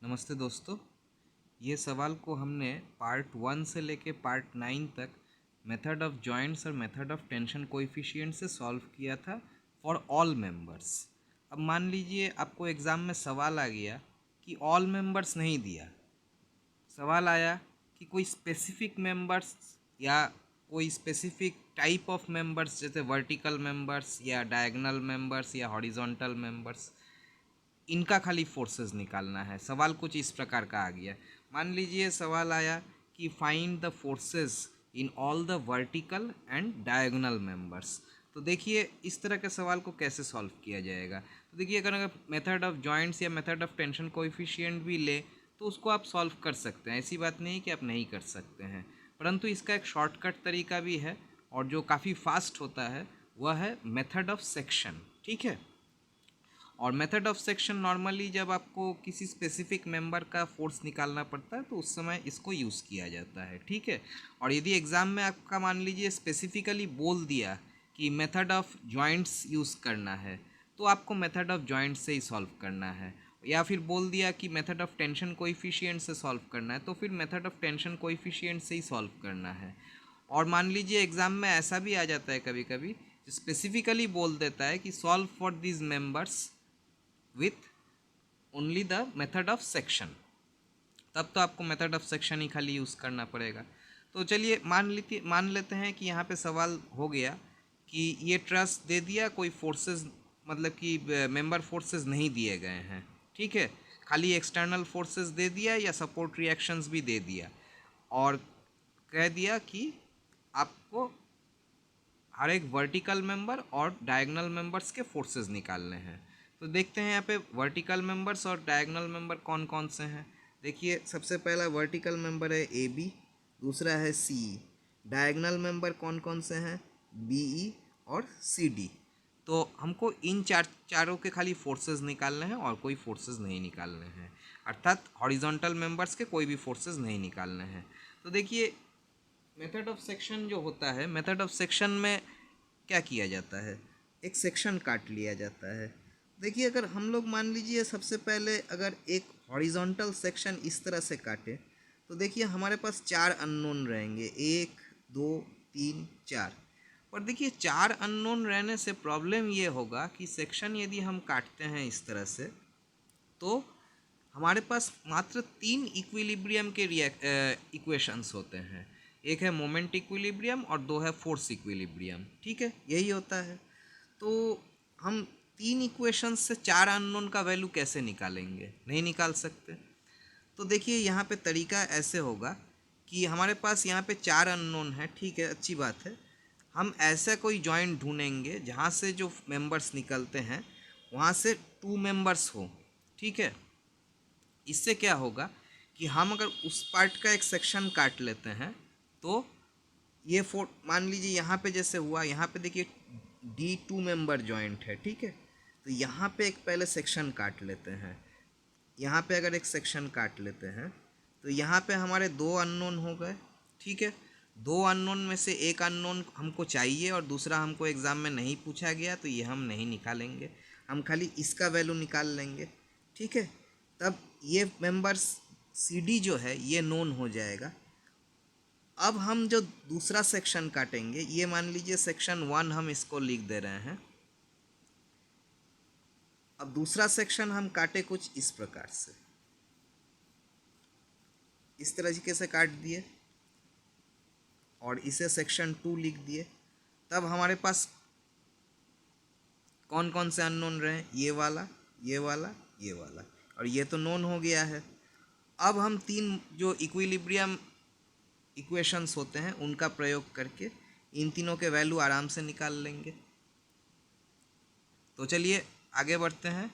नमस्ते दोस्तों। ये सवाल को हमने पार्ट 1 से लेके पार्ट 9 तक मेथड ऑफ जॉइंट्स और मेथड ऑफ टेंशन कोएफिशिएंट से सॉल्व किया था फॉर ऑल मेंबर्स। अब मान लीजिए आपको एग्ज़ाम में सवाल आ गया कि ऑल मेंबर्स नहीं दिया, सवाल आया कि कोई स्पेसिफिक मेंबर्स या कोई स्पेसिफिक टाइप ऑफ मेंबर्स जैसे वर्टिकल मेंबर्स या डायगोनल मेंबर्स या हॉरिजॉन्टल मेंबर्स, इनका खाली फोर्सेस निकालना है। सवाल कुछ इस प्रकार का आ गया। मान लीजिए सवाल आया कि find the forces in all the vertical and diagonal members. तो देखिए इस तरह के सवाल को कैसे सॉल्व किया जाएगा। तो देखिए अगर मेथड ऑफ जॉइंट्स या मेथड ऑफ टेंशन कोएफिशिएंट भी ले तो उसको आप सॉल्व कर सकते हैं, ऐसी बात नहीं कि आप नहीं कर सकते हैं, परंतु इसका एक शॉर्टकट तरीका भी है और जो काफ़ी फास्ट होता है वह है मेथड ऑफ सेक्शन। ठीक है। और मेथड ऑफ सेक्शन नॉर्मली जब आपको किसी स्पेसिफिक मेंबर का फोर्स निकालना पड़ता है तो उस समय इसको यूज़ किया जाता है। ठीक है। और यदि एग्ज़ाम में आपका मान लीजिए स्पेसिफिकली बोल दिया कि मेथड ऑफ जॉइंट्स यूज़ करना है तो आपको मेथड ऑफ जॉइंट्स से ही सॉल्व करना है, या फिर बोल दिया कि मेथड ऑफ टेंशन कोएफिशिएंट से सॉल्व करना है तो फिर मेथड ऑफ टेंशन कोएफिशिएंट से ही सॉल्व करना है। और मान लीजिए एग्ज़ाम में ऐसा भी आ जाता है कभी कभी स्पेसिफिकली बोल देता है कि solve for these members with only the method of section, तब तो आपको मेथड ऑफ सेक्शन ही खाली यूज़ करना पड़ेगा। तो चलिए मान लेते हैं कि यहाँ पे सवाल हो गया कि ये ट्रस्ट दे दिया, कोई फोर्सेस मतलब कि मेंबर फोर्सेस नहीं दिए गए हैं। ठीक है। खाली एक्सटर्नल फोर्सेस दे दिया या सपोर्ट रिएक्शंस भी दे दिया और कह दिया कि आपको हर एक वर्टिकल मेंबर और डायगोनल मेंबर्स के फोर्सेस निकालने हैं। तो देखते हैं यहाँ पे वर्टिकल मेंबर्स और डायगोनल मेंबर कौन कौन से हैं। देखिए सबसे पहला वर्टिकल मेंबर है ए बी, दूसरा है सी ई। डायगोनल मेंबर कौन कौन से हैं, बी ई और सी डी। तो हमको इन चारों के खाली फोर्सेस निकालने हैं और कोई फोर्सेस नहीं निकालने हैं, अर्थात हॉरिजॉन्टल मेंबर्स के कोई भी फोर्सेस नहीं निकालने हैं। तो देखिए मेथड ऑफ सेक्शन जो होता है, मेथड ऑफ सेक्शन में क्या किया जाता है, एक सेक्शन काट लिया जाता है। देखिए अगर हम लोग मान लीजिए सबसे पहले अगर एक हॉरिजॉन्टल सेक्शन इस तरह से काटे तो देखिए हमारे पास 4 अननोन रहेंगे, 1 2 3 4। और देखिए 4 अननोन रहने से प्रॉब्लम ये होगा कि सेक्शन यदि हम काटते हैं इस तरह से तो हमारे पास मात्र 3 इक्विलिब्रियम के इक्वेशंस होते हैं। एक है मोमेंट इक्विलिब्रियम और 2 है फोर्स इक्विलिब्रियम। ठीक है, यही होता है। तो हम 3 इक्वेशंस से 4 अननोन का वैल्यू कैसे निकालेंगे, नहीं निकाल सकते। तो देखिए यहाँ पे तरीका ऐसे होगा कि हमारे पास यहाँ पे 4 अननोन है। ठीक है, अच्छी बात है। हम ऐसा कोई जॉइंट ढूंढेंगे जहाँ से जो मेंबर्स निकलते हैं वहाँ से 2 मेंबर्स हो। ठीक है। इससे क्या होगा कि हम अगर उस पार्ट का एक सेक्शन काट लेते हैं तो ये मान लीजिए यहाँ पे जैसे हुआ, यहाँ पे देखिए डी 2 मेंबर जॉइंट है। ठीक है। तो यहाँ पे एक पहले सेक्शन काट लेते हैं, यहाँ पे अगर एक सेक्शन काट लेते हैं तो यहाँ पे हमारे 2 अननोन हो गए। ठीक है। 2 अननोन में से एक अननोन हमको चाहिए और दूसरा हमको एग्ज़ाम में नहीं पूछा गया तो ये हम नहीं निकालेंगे, हम खाली इसका वैल्यू निकाल लेंगे। ठीक है। तब ये मेंबर्स सी डी जो है ये नोन हो जाएगा। अब हम जो दूसरा सेक्शन काटेंगे, ये मान लीजिए सेक्शन 1 हम इसको लिख दे रहे हैं। अब दूसरा सेक्शन हम काटे कुछ इस प्रकार से, इस तरीके से काट दिए और इसे सेक्शन 2 लिख दिए। तब हमारे पास कौन कौन से अननोन रहे, ये वाला, ये वाला, ये वाला, और ये तो नोन हो गया है। अब हम 3 जो इक्विलिब्रियम इक्वेशंस होते हैं उनका प्रयोग करके इन तीनों के वैल्यू आराम से निकाल लेंगे। तो चलिए आगे बढ़ते हैं।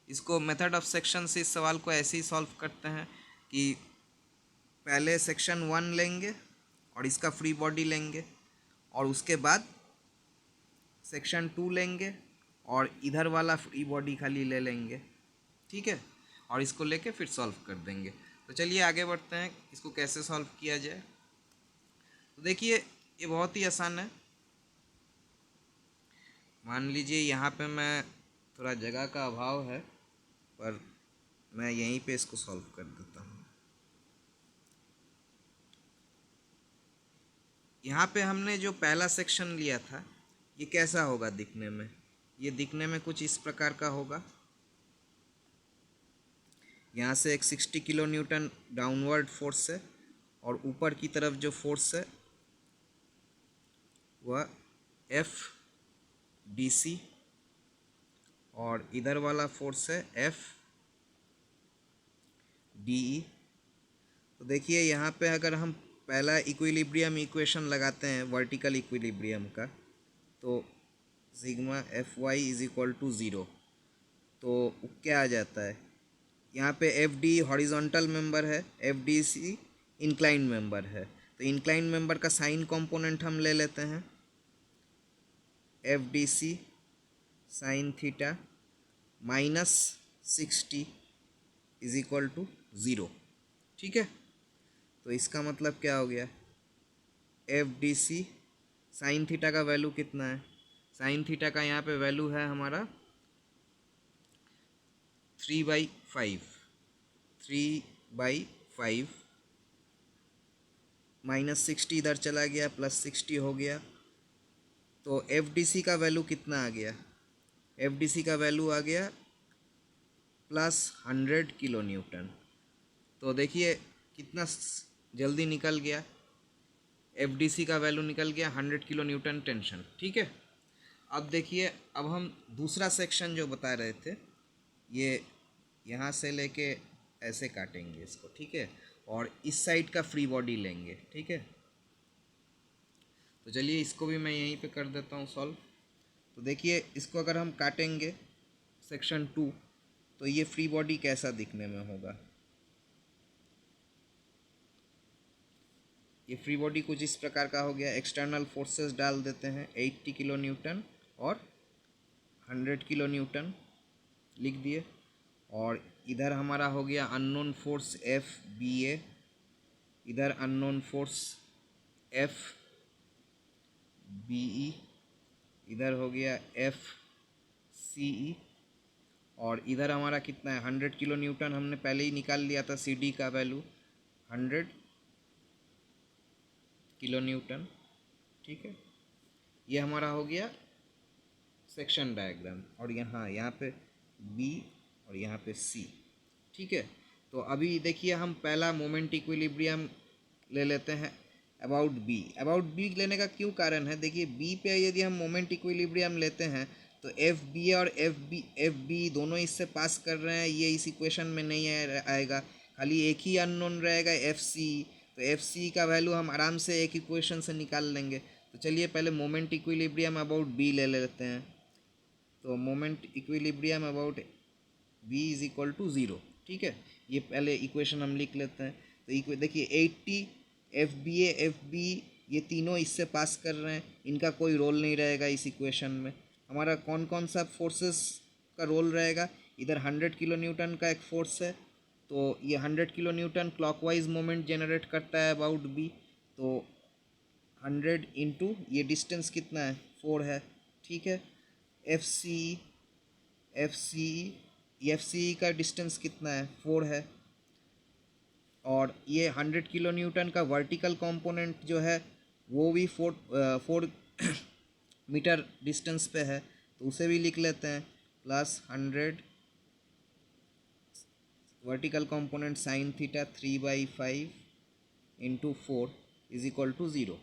इसको मेथड ऑफ सेक्शन से इस सवाल को ऐसे ही सॉल्व करते हैं कि पहले सेक्शन 1 लेंगे और इसका फ्री बॉडी लेंगे और उसके बाद सेक्शन 2 लेंगे और इधर वाला फ्री बॉडी खाली ले लेंगे। ठीक है। और इसको लेके फिर सॉल्व कर देंगे। तो चलिए आगे बढ़ते हैं, इसको कैसे सॉल्व किया जाए। तो देखिए ये बहुत ही आसान है। मान लीजिए यहाँ पे मैं थोड़ा जगह का अभाव है पर मैं यहीं पे इसको सॉल्व कर देता हूँ। यहाँ पे हमने जो पहला सेक्शन लिया था ये कैसा होगा दिखने में, ये दिखने में कुछ इस प्रकार का होगा। यहाँ से एक 60 किलो न्यूटन डाउनवर्ड फोर्स है और ऊपर की तरफ जो फोर्स है वह एफ डी सी और इधर वाला फोर्स है एफ डी ई। तो देखिए यहाँ पे अगर हम पहला इक्विलिब्रियम इक्वेशन लगाते हैं वर्टिकल इक्विलिब्रियम का, तो sigma F Y is equal to zero, तो क्या आ जाता है, यहाँ पे एफ डी हॉरिजॉन्टल मेंबर है, F D C incline member है। तो इंक्लाइन मेंबर का साइन कंपोनेंट हम ले लेते हैं, F D C sine theta minus 60 is equal to zero. ठीक है, तो इसका मतलब क्या हो गया, F D C sine theta का वैल्यू कितना है, साइन थीटा का यहाँ पे वैल्यू है हमारा 3/5, 3/5 माइनस 60 इधर चला गया, प्लस 60 हो गया। तो एफ डी सी का वैल्यू कितना आ गया, एफ डी सी का वैल्यू आ गया प्लस 100 किलो न्यूटन। तो देखिए कितना जल्दी निकल गया, एफ डी सी का वैल्यू निकल गया 100 किलो न्यूटन टेंशन। ठीक है, अब देखिए अब हम दूसरा सेक्शन जो बता रहे थे ये यहाँ से लेके ऐसे काटेंगे इसको। ठीक है, और इस साइड का फ्री बॉडी लेंगे। ठीक है, तो चलिए इसको भी मैं यहीं पे कर देता हूँ सॉल्व। तो देखिए इसको अगर हम काटेंगे सेक्शन 2 तो ये फ्री बॉडी कैसा दिखने में होगा, ये फ्री बॉडी कुछ इस प्रकार का हो गया। एक्सटर्नल फोर्सेस डाल देते हैं 80 किलो न्यूटन और 100 किलो न्यूटन लिख दिए, और इधर हमारा हो गया unknown force F B A, इधर unknown force F B E, इधर हो गया एफ सी ई, और इधर हमारा कितना है 100 किलो न्यूटन हमने पहले ही निकाल लिया था, सी डी का वैल्यू 100 किलो न्यूटन। ठीक है, ये हमारा हो गया सेक्शन डायग्राम, और यहाँ पे बी और यहाँ पे सी। ठीक है, तो अभी देखिए हम पहला मोमेंट इक्विलिब्रियम ले लेते हैं अबाउट बी। अबाउट बी लेने का क्यों कारण है, देखिए बी पे यदि हम मोमेंट इक्विलिब्रियम लेते हैं तो एफ बी और एफ बी दोनों इससे पास कर रहे हैं, ये इस इक्वेशन में नहीं आएगा, खाली एक ही अननोन रहेगा एफ सी। तो एफ सी का वैल्यू हम आराम से एक इक्वेशन से निकाल लेंगे। तो चलिए पहले मोमेंट इक्विलिब्रियम अबाउट बी ले लेते हैं। तो moment equilibrium about B is equal to zero. ठीक है, ये पहले इक्वेशन हम लिख लेते हैं। तो देखिए 80 एफ बी एफ बी ये तीनों इससे पास कर रहे हैं, इनका कोई रोल नहीं रहेगा इस इक्वेशन में। हमारा कौन कौन सा फोर्सेस का रोल रहेगा, इधर 100 किलो न्यूटन का एक फोर्स है, तो ये 100 kilo Newton clockwise moment generate करता है अबाउट बी। तो 100 इंटू ये डिस्टेंस कितना है 4 है। ठीक है, एफ सी एफ सी का डिस्टेंस कितना है 4 है, और ये 100 किलो न्यूटन का वर्टिकल कंपोनेंट जो है वो भी 4 मीटर डिस्टेंस पे है, तो उसे भी लिख लेते हैं plus 100 vertical component sine theta 3/5 into 4 is equal to zero.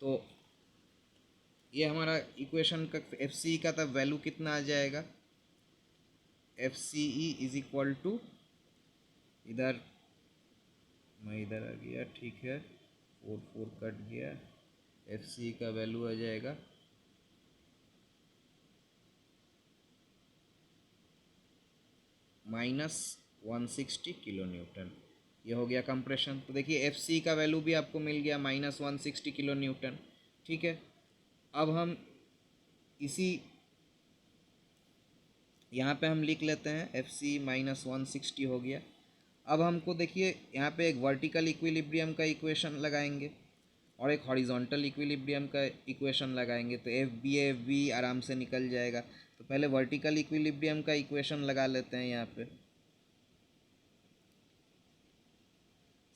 तो ये हमारा इक्वेशन का एफ सी का तब वैल्यू कितना आ जाएगा, F C E is equal to, इधर मैं इधर आ गया, ठीक है 4 कट गया, एफ सी का वैल्यू आ जाएगा -160 किलो न्यूटन। ये हो गया कंप्रेशन। तो देखिए एफ सी का वैल्यू भी आपको मिल गया -160 किलो न्यूटन। ठीक है, अब हम इसी यहाँ पे हम लिख लेते हैं एफ सी -160 हो गया। अब हमको देखिए यहाँ पे एक वर्टिकल इक्विलिब्रियम का इक्वेशन लगाएंगे और एक हॉरिजॉन्टल इक्विलिब्रियम का इक्वेशन लगाएंगे, तो एफ बी आराम से निकल जाएगा। तो पहले वर्टिकल इक्विलिब्रियम का इक्वेशन लगा लेते हैं यहाँ पे।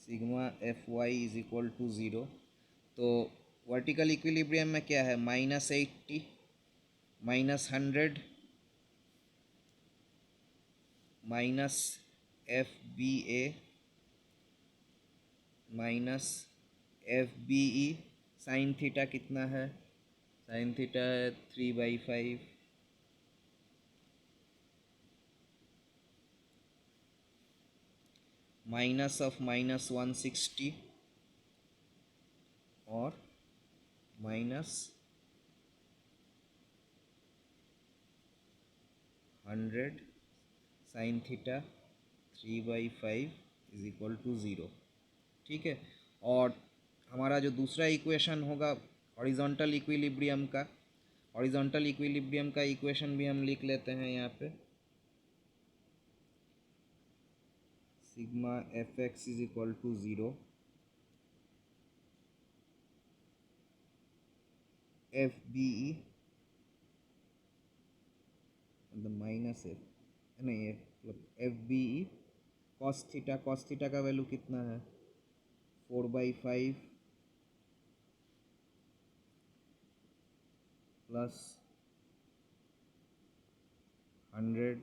Sigma F Y is equal to zero. तो वर्टिकल इक्विलिब्रियम में क्या है, -80 -100 minus F B A minus F B E. Sine theta कितना है, साइन थीटा है 3/5 माइनस ऑफ -160 और -100 sine theta 3/5 is equal to zero. ठीक है। और हमारा जो दूसरा इक्वेशन होगा हॉरिजॉन्टल इक्विलिब्रियम का, हॉरिजॉन्टल इक्विलिब्रियम का इक्वेशन भी हम लिख लेते हैं यहाँ पे। Sigma F X is equal to zero, F B E मतलब माइनस एफ नहीं मतलब F B E cos theta, cos theta का वैल्यू कितना है 4/5 प्लस 100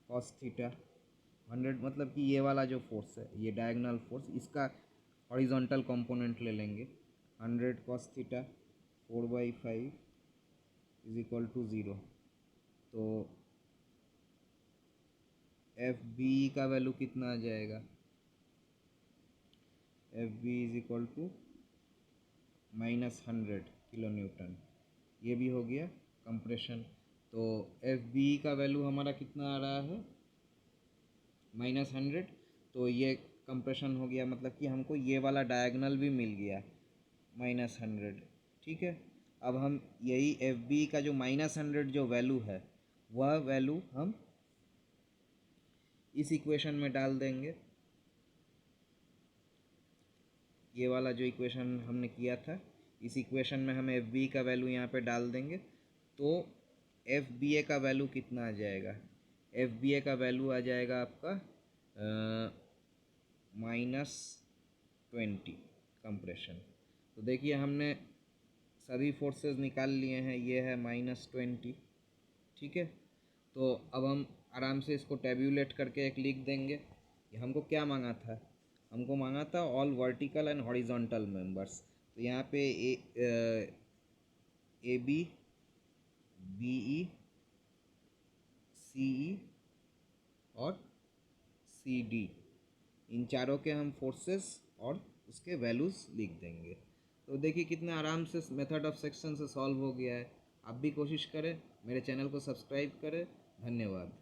कॉस थीटा। 100 मतलब कि ये वाला जो फोर्स है, ये डायगोनल फोर्स, इसका हॉरिजॉन्टल कंपोनेंट ले लेंगे। 100 cos theta 4/5 is equal to zero. तो एफ बी का वैल्यू कितना आ जाएगा, F B is equal to -100 kilo newton. ये भी हो गया कंप्रेशन। तो एफ बी का वैल्यू हमारा कितना आ रहा है -100। तो ये कंप्रेशन हो गया, मतलब कि हमको ये वाला डायगोनल भी मिल गया -100। ठीक है। अब हम यही एफ बी का जो -100 जो वैल्यू है, वह वैल्यू हम इस इक्वेशन में डाल देंगे। ये वाला जो इक्वेशन हमने किया था, इस इक्वेशन में हम एफ बी का वैल्यू यहाँ पे डाल देंगे। तो एफ बी ए का वैल्यू कितना आ जाएगा, एफ बी ए का वैल्यू आ जाएगा आपका -20 कंप्रेशन। तो देखिए हमने सभी फोर्सेस निकाल लिए हैं, ये है -20। ठीक है। तो अब हम आराम से इसको टेब्यूलेट करके एक लिख देंगे। ये हमको क्या मांगा था, हमको मांगा था all vertical and horizontal members. तो यहाँ पे ए बी बी ई सी ई और सी डी, इन चारों के हम फोर्सेस और उसके वैल्यूज़ लिख देंगे। तो देखिए कितना आराम से मेथड ऑफ सेक्शन से सॉल्व हो गया है। आप भी कोशिश करें, मेरे चैनल को सब्सक्राइब करें। धन्यवाद।